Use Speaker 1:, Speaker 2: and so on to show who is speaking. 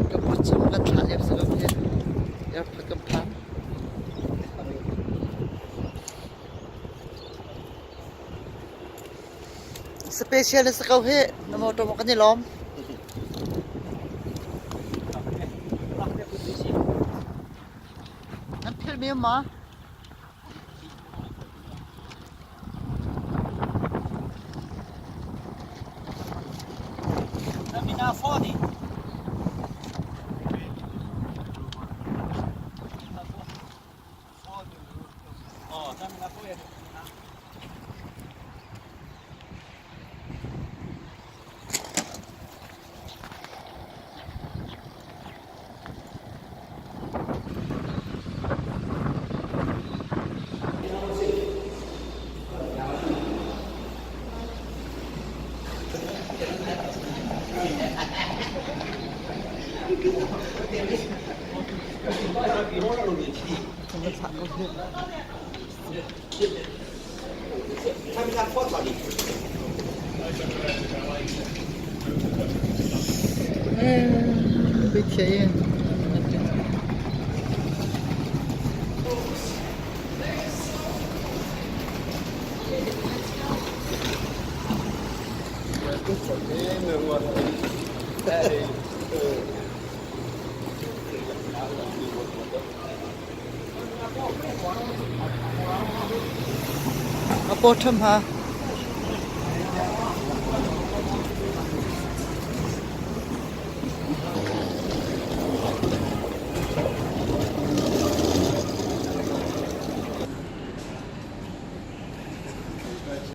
Speaker 1: Kaputsam katlaliap sa kapit. Yap pagkampan. Special na sa kauhi. Namoto mo kanilom. Ang film yun ma?
Speaker 2: Dami na phone eh. Oh, dami na po yan.
Speaker 1: Big siya yun. Bottom ha.